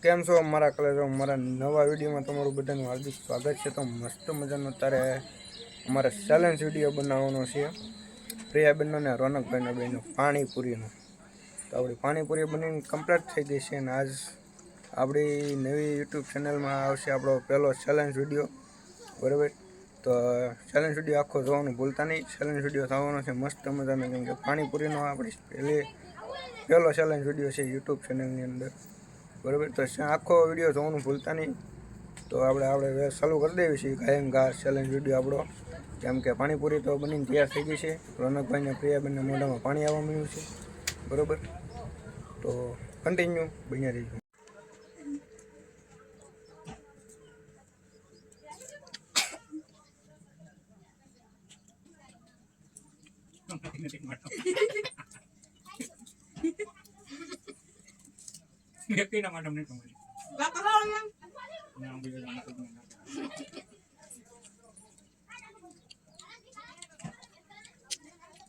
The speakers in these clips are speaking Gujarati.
કેમ છો મારા કલેજો મારા નવા વિડીયોમાં તમારું બધાનું હાર્દિક સ્વાગત છે। તો મસ્ત મજાનો અત્યારે અમારે ચેલેન્જ વિડીયો બનાવવાનો છે પ્રિયાબેનનો ને રોનકભાઈનો બેનો પાણીપુરીનો। તો આપણી પાણીપુરી બનીને કમ્પ્લીટ થઈ ગઈ છે અને આજ આપણી નવી યુટ્યુબ ચેનલમાં આવશે આપણો પહેલો ચેલેન્જ વિડીયો, બરાબર। તો ચેલેન્જ વિડીયો આખો જોવાનું ભૂલતા નહીં। ચેલેન્જ વિડીયો થવાનો છે મસ્ત મજાનો, કેમ કે પાણીપુરીનો આપણી પહેલો ચેલેન્જ વિડીયો છે યુટ્યુબ ચેનલની અંદર, બરાબર। તો આખો વિડીયો જોવાનું ભૂલતા નહીં। તો આપણે ચાલુ કરી દેવી છીએ ગાયન ગા ચેલેન્જ વિડીયો આપણો, કેમ કે પાણીપુરી તો બનીને તૈયાર થઈ ગઈ છે। રોનકભાઈને પ્રિયાબેનના મોઢામાં પાણી આવવા મળ્યું છે, બરાબર। તો કન્ટિન્યુ બન્યા રહીશું।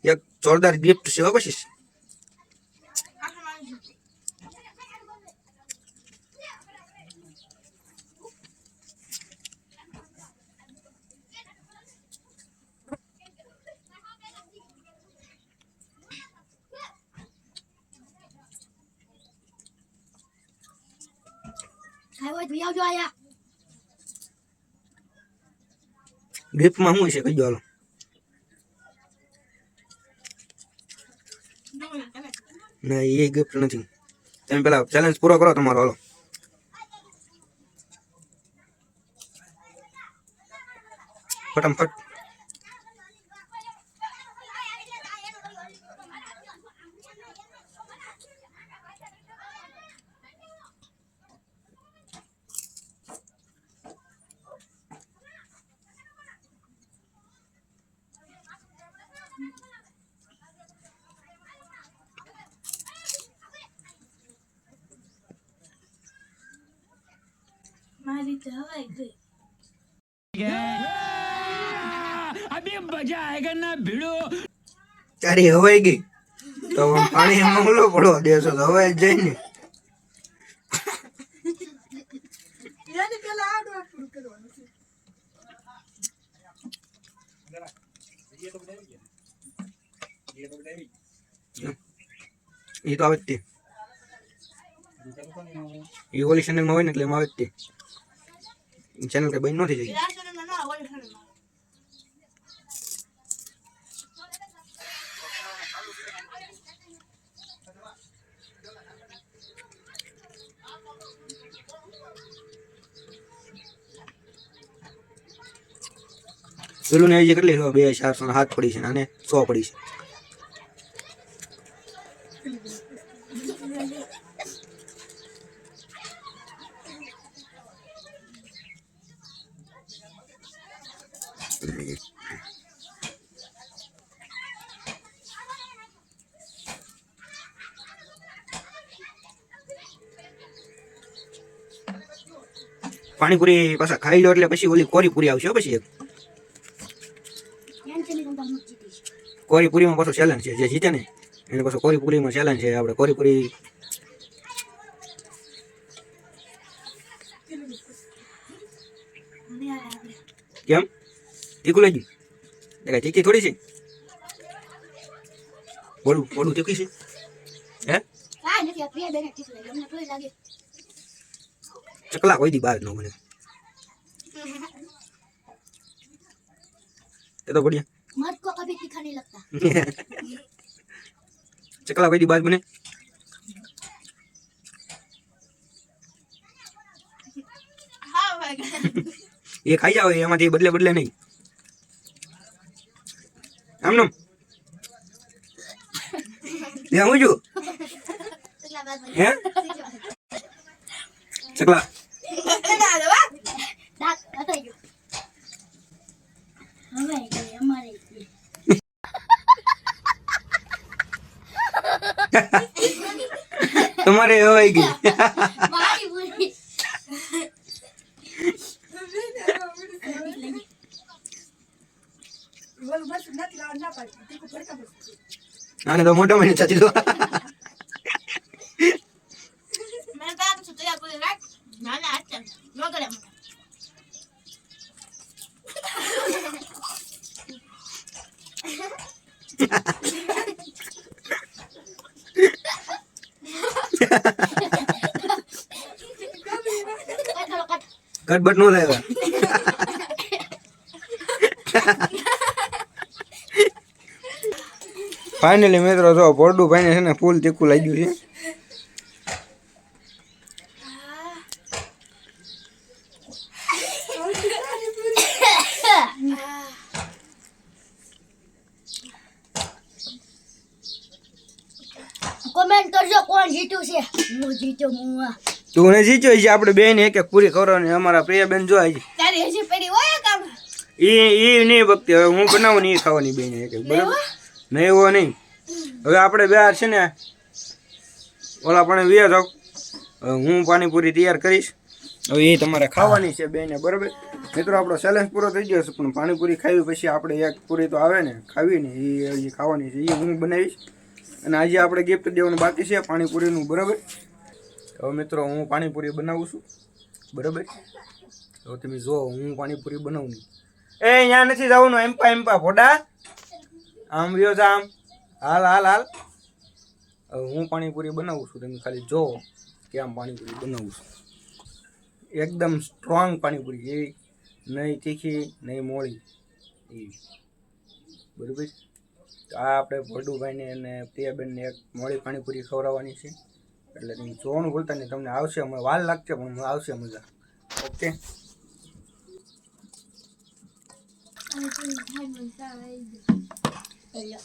એક જોરદાર ગિફ્ટ છે પછી ગિફ્ટમાં શું છે કહી દો હાલો। ના એ ગિફ્ટ નથી, તમે પેલા ચેલેન્જ પૂરો કરો તમારો, હાલો। ફટાફટ मारी तो हवाई गई। अभी मजा आएगा ना भिड़ो। તારી હવાઈ ગઈ તો પાણી એમાં ઓલો પડો દેશો તો હવાઈ જાય ને। यानी पहला आडो पूરું કરવાનું છે। એ તો આવે જ તે, એ ઓલી ચેનલમાં હોય ને એટલે એમાં આવે જ તે। ચેનલ કઈ બંધ નથી થઈ। પેલું ને હજી કેટલી 2 4 7 પડી છે અને 100 પડી છે। પાણીપુરી પાછા ખાઈ લો એટલે પછી ઓલી કોરી પૂરી આવશે પછી એક કોરી પૂરીમાં પાછો ચેલેન્જ છે, જે જીતે ને એને પાછો કોરી પૂરીમાં ચેલેન્જ છે। આપણે કોરી પૂરી કેમ તીખું લાગ્યું? દેખાય તીખી થોડી છે, બોલું બોલું તીખી છે હે? ચકલા કોઈ દી બહાર ન બને એ તો बढ़िया मर्द को कभी तीखा नहीं लगता। चकला कोई दी बात बने हाँ भाई ये खाई जाओ, एमांथी बदले बदले नहीं आम नम ये હું છું હે ચકલા તમારે હવાઈ ગઈ આને તો મોટો મહિને ચાચી દો मैंने कहा तो तैयार कर रख ના ના આજ નો કરે મને ગડબડ નો થાય ફાઇનલી મિત્રો જો પોરડું ભાઈને છે ને ફૂલ તીખું લાગ્યું છે. કોમેન્ટ કરજો કોણ જીત્યું છે. હું જીત્યો મુવા. તું ને જીત્યો છે. આપણે બેન એક એક પૂરી ખવડાવવાની. અમારા પ્રિયાબેન જો આવી તારી હજી પડી હોય કામ એ નહીં બકતી. હવે હું બનાવું ને એ ખાવાની બેન એક એક બરાબર નહીં એવો નહીં. હવે આપણે બે છે ને ઓલા પણ વ્યા જાવ. હું પાણીપુરી તૈયાર કરીશ. હવે એ તમારે ખાવાની છે બેને બરાબર. મિત્રો આપણો ચેલેન્જ પૂરો થઈ ગયો છે પણ પાણીપુરી ખાવી પછી આપણે એક પૂરી તો આવે ને ખાવી ને એ ખાવાની છે. એ હું બનાવીશ અને આજે આપણે ગિફ્ટ દેવાનું બાકી છે પાણીપુરીનું બરાબર. હવે મિત્રો હું પાણીપુરી બનાવું છું બરાબર. તો તમે જો હું પાણીપુરી બનાવું નહીં. એ અહીંયા નથી જવાનું. એમ્પા ફોડા આમ વ્યો છે આમ હાલ હાલ હાલ. હવે હું પાણીપુરી બનાવું છું. તમે ખાલી જો કે આમ પાણીપુરી બનાવું છું. એકદમ સ્ટ્રોંગ પાણીપુરી એવી નહીં તીખી નહીં મોળી એવી બરાબર. તો આ આપણે ભોડુભાઈને અને પ્રિયાબેનને એક મોળી પાણીપુરી ખવડાવવાની છે. એટલે તમે જોવાનું ભૂલતા નહીં. તમને આવશે વાર લાગશે પણ આવશે મજા. ઓકે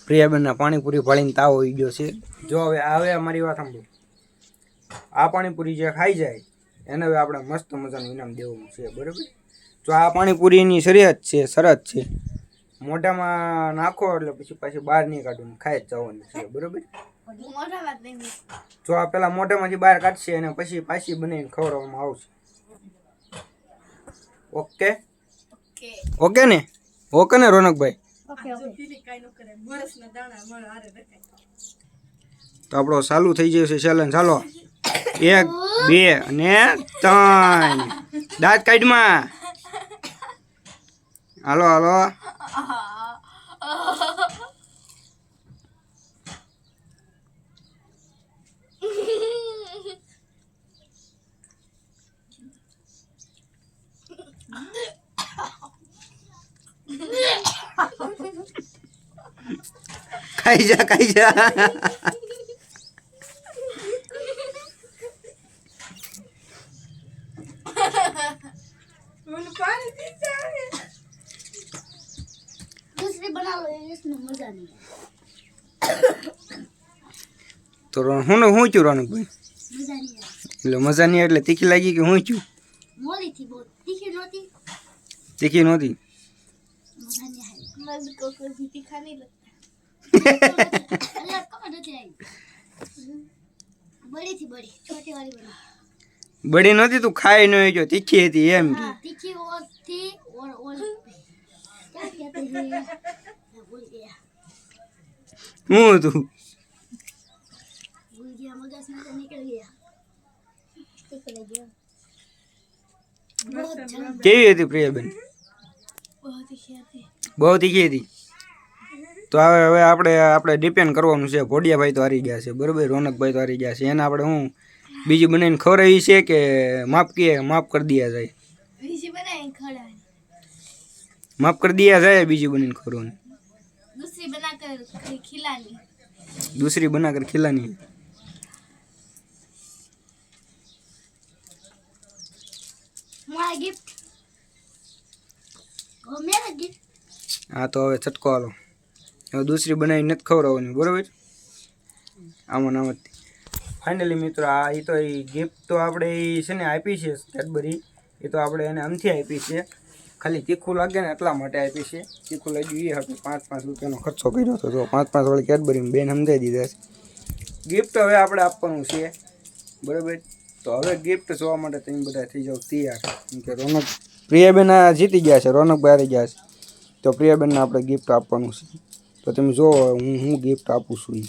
પ્રિયાબેનના પાણીપુરી ભાળીને તાવ આવી ગયો છે. જો હવે આવે અમારી વાત સાંભળો. આ પાણીપુરી જે ખાઈ જાય એને હવે આપણે મસ્ત મજાનું ઇનામ દેવાનું છે બરાબર. જો આ પાણીપુરીની શરત છે મોઢામાં નાખો એટલે પછી પાછી બહાર નહીં કાઢવાનું ખાઈ જ જવાનું છે બરાબર. જો આ પેલા મોઢામાંથી બહાર કાઢશે અને પછી પાછી બનાવીને ખવડાવવામાં આવશે. ઓકે ઓકે ને ઓકે ને રોનકભાઈ. તો આપણો ચાલુ થઈ ગયો છે ચેલેન્જ. ચાલો 1 2 અને 3 દાંત કાઢમાં. હાલો હાલો ખાઈ જા दूसरी बना लो इसमें मजा नहीं તો હું છું રોનકભાઈ. मजा नहीं है. એટલે મજા નહીં એટલે તીખી લાગી કે હું છું? मोली थी बहुत तीखी नहोती. તીખી નહોતી. मजा नहीं आया. मैं को भी तीखा नहीं लगता. अल्लाह कहाँ नहीं आई. बड़ी थी बड़ी छोटी वाली बड़ी. બળી નહોતી તું ખાઈ ન જો તીખી હતી એમ. हाँ तीखी और थी और क्या कहते हैं मैं भूल गया હું તું मगज में से निकल गया. निकल गया. बहुत जल्द કેવી હતી પ્રિયાબેન? बहुत ही खेती. બહુ તીખી હતી. તો હવે આપણે ડિપેન્ડ કરવાનું છે. ભોડિયાભાઈ તો હારી ગયા છે બરાબર. રોનકભાઈ તો હારી ગયા છે. એને આપણે હું બીજી બનાવીને ખવડાવી છે કે માફ કરી દિયા જાય? बीजी बनाए खड़ा માફ કરી દિયા જાય બીજી બનાવીને ખવડાવવાની. दूसरी बनाकर खिलानी. दूसरी बनाकर खिलानी. हमारा गिफ्ट वो मेरा गिफ्ट. હા તો હવે છટકો હાલો. હવે દૂસરી બનાવીને નથી ખવડાવવાની બરાબર. આમાં આમ જ ફાઇનલી મિત્રો આ એ તો એ ગિફ્ટ તો આપણે એ છે ને આપી છે કેડબરી. એ તો આપણે એને આમથી આપી છે. ખાલી તીખું લાગે ને એટલા માટે આપી છે. તીખું લાગ્યું એ હતું 5-5 રૂપિયાનો ખર્ચો કર્યો હતો. જો 5-5 વાળી કેડબરી બેન સમજાવી દીધા છે. ગિફ્ટ હવે આપણે આપવાનું છે બરાબર. તો હવે ગિફ્ટ જોવા માટે તમે બધા થઈ જાઓ તૈયાર. કેમ કે પ્રિયાબેન જીતી ગયા છે, રોનકભાઈ હારી ગયા છે. તો પ્રિયાબેનને આપણે ગિફ્ટ આપવાનું છે. તો તમે જો હું ગિફ્ટ આપું છું.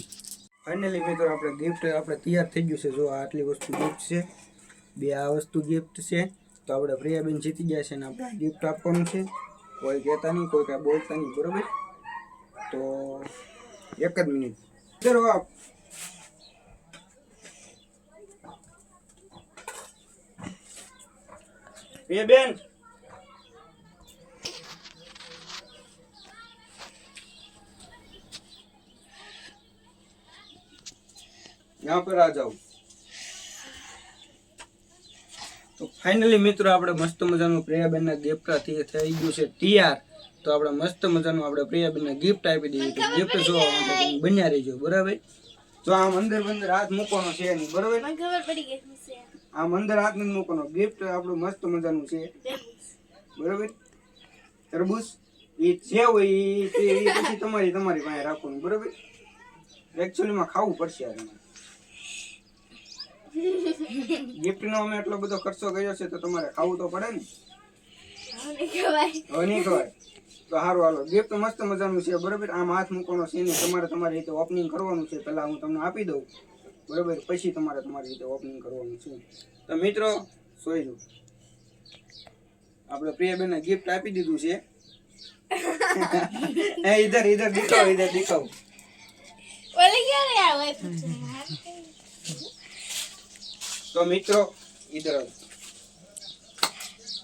ફાઇનલી મિત્રો આપણે ગિફ્ટ આપણે તૈયાર થઈ ગયું છે. જો આટલી વસ્તુ ગિફ્ટ છે બે આ વસ્તુ ગિફ્ટ છે. તો આપણે પ્રિયાબેન જીતી ગયા છે ને આપણે ગિફ્ટ આપવાનું છે. કોઈ કહેતા નહીં, કોઈ કાંઈ બોલતા નહીં, બરોબર? તો એક જ મિનિટ ચલો આપ. પ્રિયાબેન यहाँ पर आ जाओ. તો ફાઇનલી મિત્રો આપણે મસ્ત મજાનું પ્રિયાબેનના ગિફ્ટ થઈ ગયું છે તૈયાર. તો આપણે મસ્ત મજાનું આપણે પ્રિયાબેનને ગિફ્ટ આપી દઈએ. તો ગિફ્ટ જોવા માટે તમે બન્યા રહેજો, બરાબર? તો આમ અંદર હાથ મૂકવાનો છે નહીં, બરાબર? મને ખબર પડી ગઈ છે આમ અંદર હાથ નથી મૂકવાનો. ગિફ્ટ આપણું મસ્ત મજાનું છે, બરાબર? તરબૂચ એ જે હોય એ પછી તમારી પાસે રાખવાનું, બરાબર? એકચ્યુઅલીમાં ખાવું પડશે યાર તમારે. ગિફ્ટ નો અમે એટલો બધો ખર્ચો કર્યો છે તો તમારે ખાવું તો પડે ને. હવે નહીં ખવાય. તો સારું હાલો, ગિફ્ટ મસ્ત મજાનું છે, બરાબર? આમ હાથ મૂકવાનો છે નહીં, તમારે તમારી રીતે ઓપનિંગ કરવાનું છે. પહેલા હું તમને આપી દઉં, બરાબર? પછી તમારે તમારી રીતે ઓપનિંગ કરવાનું છે. તો મિત્રો જોઈ લો, આપણે પ્રિયાબેનને ગિફ્ટ આપી દીધું છે. ઇધર દિખાવ. ઓલે ક્યારે આવે? તો મિત્રો ઇધર આવો.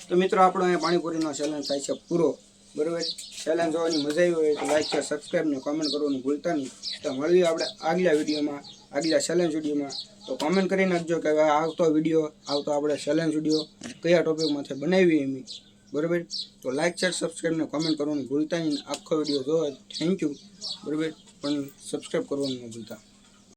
તો મિત્રો આપણો અહીંયા પાણીપુરીનો ચેલેન્જ થાય છે પૂરો, બરાબર? ચેલેન્જ જોવાની મજા આવી હોય તો લાઈક, શેર, સબસ્ક્રાઈબ ને કોમેન્ટ કરવાનું ભૂલતા નહીં. તો મળીએ આપણે આગલા વિડીયોમાં, આગલા ચેલેન્જ વિડીયોમાં. તો કોમેન્ટ કરી નાખજો કે હવે આવતો આપણે ચેલેન્જ વિડીયો કયા ટોપિકમાંથી બનાવીએ એમ, બરાબર? તો લાઈક, શેર, સબસ્ક્રાઈબ ને કોમેન્ટ કરવાનું ભૂલતા નહીં. આખો વિડીયો જોવો થેન્ક યુ, બરાબર? પણ સબસ્ક્રાઈબ કરવાનું ન ભૂલતા.